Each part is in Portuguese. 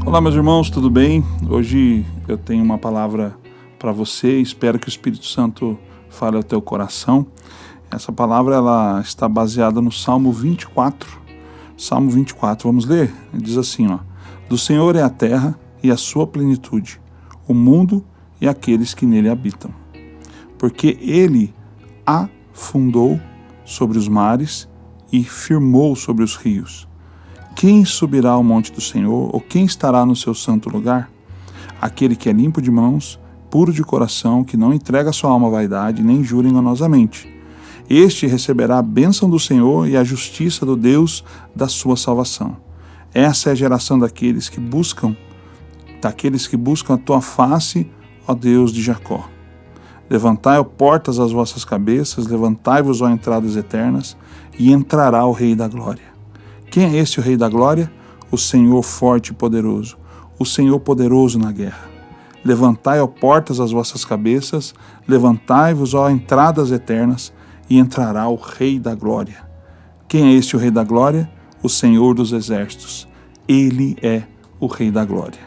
Olá, meus irmãos, tudo bem? Hoje eu tenho uma palavra para você, espero que o Espírito Santo fale ao teu coração. Essa palavra ela está baseada no Salmo 24. Salmo 24, vamos ler? Ele diz assim, do Senhor é a terra e a sua plenitude, o mundo e aqueles que nele habitam. Porque ele a fundou sobre os mares e firmou sobre os rios. Quem subirá ao monte do Senhor, ou quem estará no seu santo lugar? Aquele que é limpo de mãos, puro de coração, que não entrega sua alma à vaidade, nem jura enganosamente. Este receberá a bênção do Senhor e a justiça do Deus da sua salvação. Essa é a geração daqueles que buscam a tua face, ó Deus de Jacó. Levantai, ó portas, as vossas cabeças, levantai-vos, ó entradas eternas, e entrará o Rei da Glória. Quem é esse o Rei da Glória? O Senhor forte e poderoso, o Senhor poderoso na guerra. Levantai, ó portas, as vossas cabeças, levantai-vos, ó entradas eternas, e entrará o Rei da Glória. Quem é esse o Rei da Glória? O Senhor dos Exércitos. Ele é o Rei da Glória.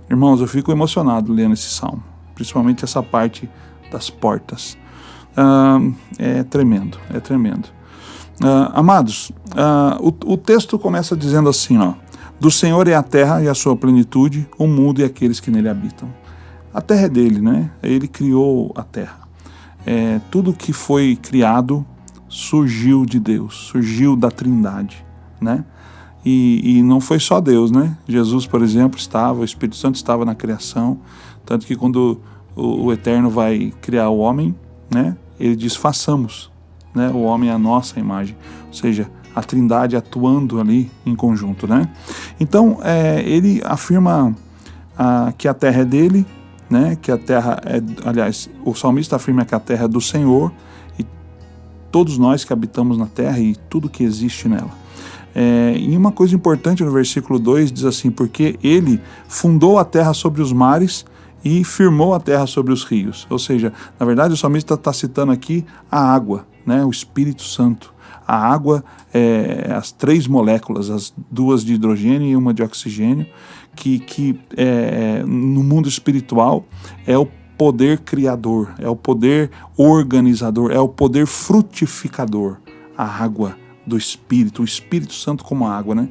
Irmãos, eu fico emocionado lendo esse salmo, principalmente essa parte das portas. É tremendo, é tremendo. Amados, o texto começa dizendo assim, do Senhor é a terra e a sua plenitude, o mundo e aqueles que nele habitam. A terra é dele, né? Ele criou a terra. Tudo que foi criado surgiu de Deus, surgiu da Trindade, né? E não foi só Deus, né? Jesus, por exemplo, o Espírito Santo estava na criação, tanto que quando o Eterno vai criar o homem, né? Ele diz, façamos, né? O homem é a nossa imagem, ou seja, a Trindade atuando ali em conjunto, né? Então, ele afirma que a terra é dele, né? Que a terra o salmista afirma que a terra é do Senhor e todos nós que habitamos na terra e tudo que existe nela. E uma coisa importante no versículo 2 diz assim, porque ele fundou a terra sobre os mares e firmou a terra sobre os rios. Ou seja, na verdade o salmista está citando aqui a água, né? O Espírito Santo. A água as três moléculas, as duas de hidrogênio e uma de oxigênio, que no mundo espiritual é o poder criador, é o poder organizador, é o poder frutificador. A água do Espírito, o Espírito Santo como água, né?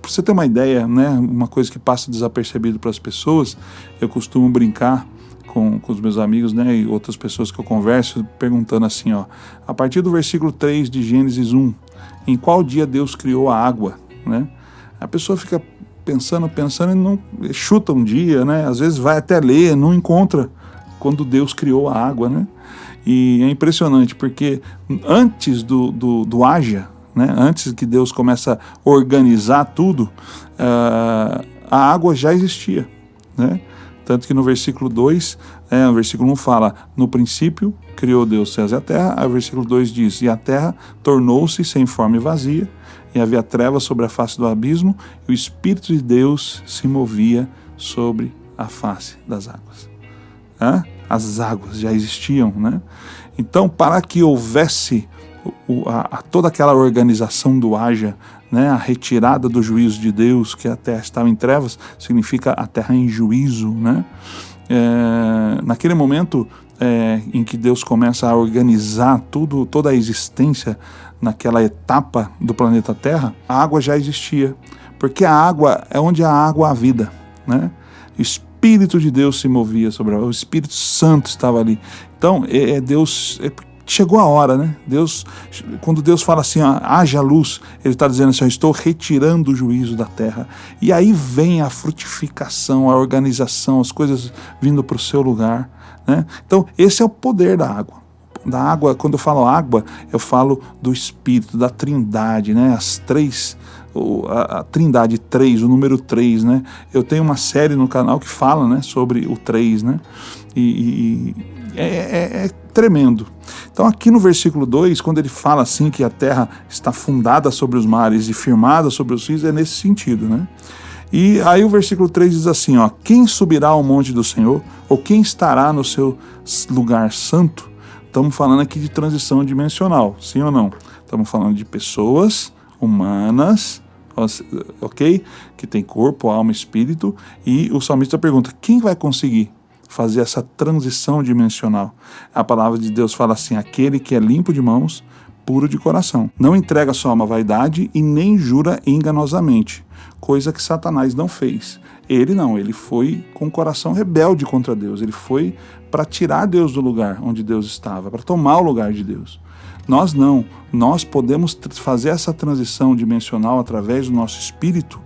Para você ter uma ideia, né? Uma coisa que passa desapercebido para as pessoas, eu costumo brincar com os meus amigos, né, e outras pessoas que eu converso, perguntando assim, a partir do versículo 3 de Gênesis 1, em qual dia Deus criou a água, né? A pessoa fica pensando e não chuta um dia, né? Às vezes vai até ler, não encontra quando Deus criou a água, né? E é impressionante, porque antes do haja, né, antes que Deus comece a organizar tudo, a água já existia, né? Tanto que no versículo 2, o versículo 1 fala, no princípio criou Deus os céus e a terra, aí o versículo 2 diz, e a terra tornou-se sem forma e vazia, e havia trevas sobre a face do abismo, e o Espírito de Deus se movia sobre a face das águas. As águas já existiam, né? Então, para que houvesse toda aquela organização do haja, né, a retirada do juízo de Deus, que a terra estava em trevas, significa a terra em juízo, né? Naquele momento em que Deus começa a organizar toda a existência naquela etapa do planeta Terra, a água já existia, porque a água é onde a água há vida, né? O Espírito de Deus se movia sobre ela, o Espírito Santo estava ali. Então, Deus... Chegou a hora, né? Quando Deus fala assim, haja luz, ele está dizendo assim, eu estou retirando o juízo da terra. E aí vem a frutificação, a organização, as coisas vindo para o seu lugar, né? Então, esse é o poder da água. Da água, quando eu falo água, eu falo do Espírito, da Trindade, né? As três, a Trindade 3, o número 3, né? Eu tenho uma série no canal que fala, né, sobre o 3, né? E é tremendo. Então aqui no versículo 2, quando ele fala assim que a terra está fundada sobre os mares e firmada sobre os rios, é nesse sentido, né? E aí o versículo 3 diz assim, quem subirá ao monte do Senhor, ou quem estará no seu lugar santo? Estamos falando aqui de transição dimensional, sim ou não? Estamos falando de pessoas humanas, ok? Que tem corpo, alma e espírito, e o salmista pergunta, quem vai conseguir fazer essa transição dimensional? A palavra de Deus fala assim, aquele que é limpo de mãos, puro de coração, não entrega sua alma à vaidade e nem jura enganosamente, coisa que Satanás não fez. Ele foi com o coração rebelde contra Deus, ele foi para tirar Deus do lugar onde Deus estava, para tomar o lugar de Deus. Nós não, nós podemos fazer essa transição dimensional através do nosso espírito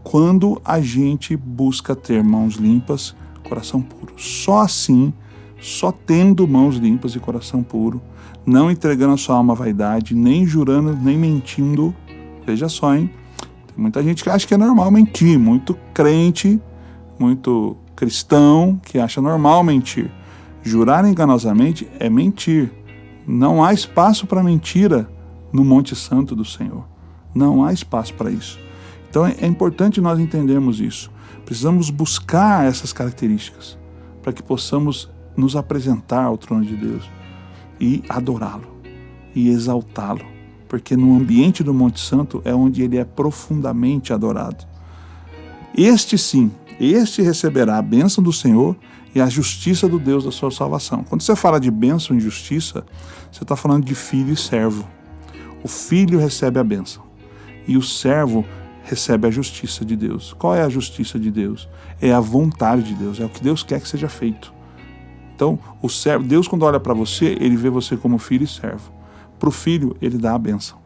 quando a gente busca ter mãos limpas, coração puro. Só assim, só tendo mãos limpas e coração puro, não entregando a sua alma à vaidade, nem jurando, nem mentindo. Veja só, hein? Tem muita gente que acha que é normal mentir, muito crente, muito cristão que acha normal mentir. Jurar enganosamente é mentir. Não há espaço para mentira no Monte Santo do Senhor. Não há espaço para isso. Então é importante nós entendermos isso. Precisamos buscar essas características para que possamos nos apresentar ao trono de Deus e adorá-lo e exaltá-lo, porque no ambiente do Monte Santo é onde ele é profundamente adorado. Este receberá a bênção do Senhor e a justiça do Deus da sua salvação. Quando você fala de bênção e justiça, você está falando de filho e servo. O filho recebe a bênção e o servo recebe a justiça de Deus. Qual é a justiça de Deus? É a vontade de Deus, é o que Deus quer que seja feito. Então, o servo, Deus quando olha para você, ele vê você como filho e servo. Para o filho, ele dá a bênção.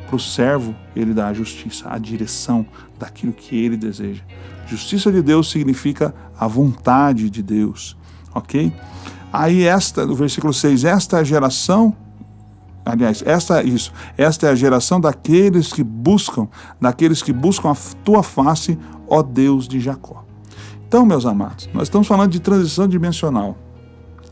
Para o servo, ele dá a justiça, a direção daquilo que ele deseja. Justiça de Deus significa a vontade de Deus, ok? Aí no versículo 6, esta é a geração daqueles que buscam a tua face, ó Deus de Jacó. Então, meus amados, nós estamos falando de transição dimensional,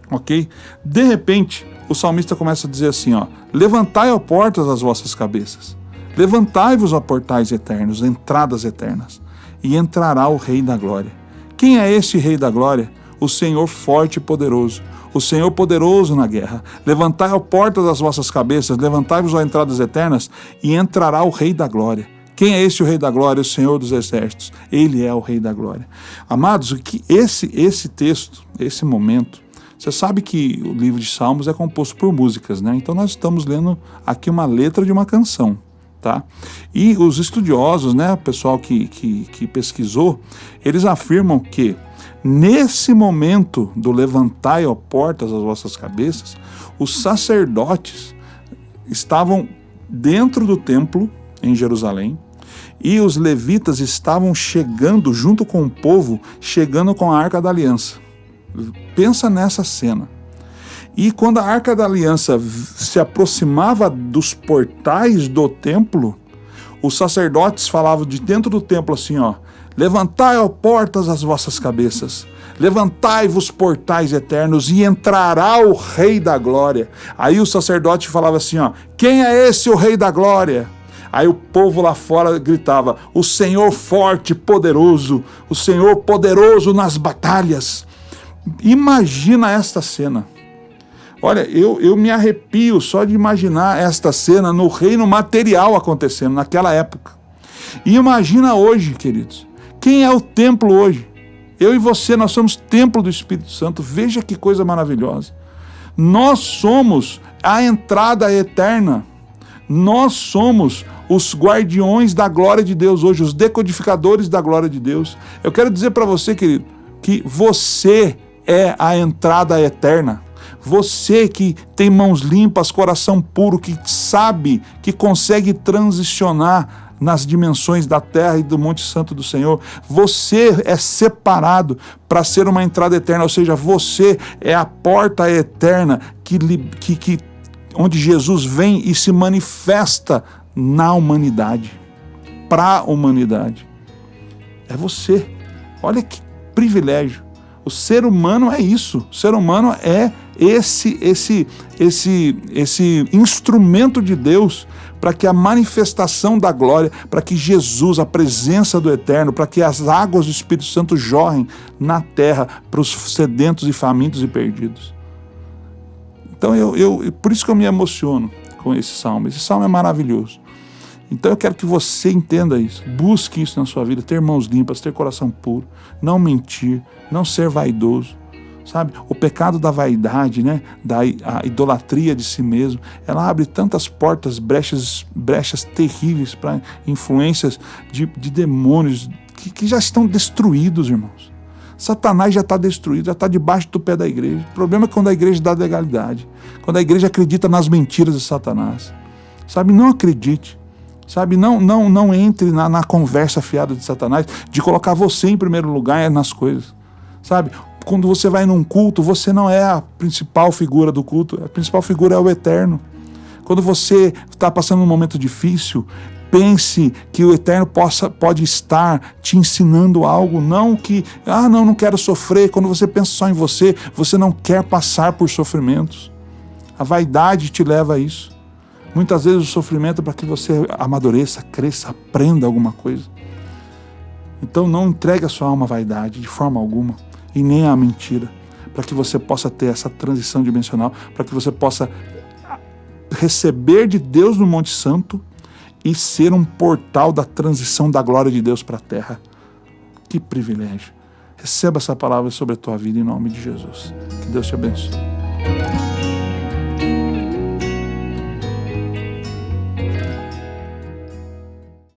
ok? De repente, o salmista começa a dizer assim, levantai, ó portas, as vossas cabeças, levantai-vos, ó portais eternos, entradas eternas, e entrará o Rei da Glória. Quem é esse Rei da Glória? O Senhor forte e poderoso, o Senhor poderoso na guerra. Levantai, ó portas, as vossas cabeças, levantai-vos, ó entradas eternas, e entrará o Rei da Glória. Quem é esse o Rei da Glória? O Senhor dos Exércitos. Ele é o Rei da Glória. Amados, que esse texto, esse momento, você sabe que o livro de Salmos é composto por músicas, né? Então nós estamos lendo aqui uma letra de uma canção, tá? E os estudiosos, né, o pessoal que pesquisou, eles afirmam que nesse momento do levantai, ó portas, as vossas cabeças, os sacerdotes estavam dentro do templo em Jerusalém e os levitas estavam chegando junto com o povo, chegando com a Arca da Aliança. Pensa nessa cena. E quando a Arca da Aliança se aproximava dos portais do templo, os sacerdotes falavam de dentro do templo assim, levantai, ó portas, as vossas cabeças, levantai-vos, portais eternos, e entrará o Rei da Glória. Aí o sacerdote falava assim, quem é esse o Rei da Glória? Aí o povo lá fora gritava, o Senhor forte e poderoso, o Senhor poderoso nas batalhas. Imagina esta cena. Olha, eu me arrepio só de imaginar esta cena no reino material acontecendo naquela época. E imagina hoje, queridos. Quem é o templo hoje? Eu e você, nós somos templo do Espírito Santo. Veja que coisa maravilhosa. Nós somos a entrada eterna. Nós somos os guardiões da glória de Deus hoje, os decodificadores da glória de Deus. Eu quero dizer para você, querido, que você é a entrada eterna. Você que tem mãos limpas, coração puro, que sabe, que consegue transicionar nas dimensões da terra e do Monte Santo do Senhor. Você é separado para ser uma entrada eterna, ou seja, você é a porta eterna onde Jesus vem e se manifesta na humanidade, para a humanidade. É você. Olha que privilégio. O ser humano é isso. O ser humano é esse instrumento de Deus para que a manifestação da glória, para que Jesus, a presença do Eterno, para que as águas do Espírito Santo jorrem na terra para os sedentos e famintos e perdidos. Então por isso que eu me emociono com esse salmo. Esse salmo é maravilhoso. Então eu quero que você entenda isso, busque isso na sua vida, ter mãos limpas, ter coração puro, não mentir, não ser vaidoso, sabe? O pecado da vaidade, né? A idolatria de si mesmo, ela abre tantas portas, brechas terríveis para influências de demônios que já estão destruídos, irmãos. Satanás já está destruído, já está debaixo do pé da igreja. O problema é quando a igreja dá legalidade, quando a igreja acredita nas mentiras de Satanás. Sabe, não acredite. Sabe, não entre na conversa fiada de Satanás, de colocar você em primeiro lugar nas coisas. Sabe, quando você vai num culto, você não é a principal figura do culto, a principal figura é o Eterno. Quando você está passando um momento difícil, pense que o Eterno pode estar te ensinando algo, não que, não quero sofrer. Quando você pensa só em você, você não quer passar por sofrimentos. A vaidade te leva a isso. Muitas vezes o sofrimento é para que você amadureça, cresça, aprenda alguma coisa. Então não entregue a sua alma à vaidade de forma alguma, e nem à mentira, para que você possa ter essa transição dimensional, para que você possa receber de Deus no Monte Santo e ser um portal da transição da glória de Deus para a terra. Que privilégio. Receba essa palavra sobre a tua vida em nome de Jesus. Que Deus te abençoe.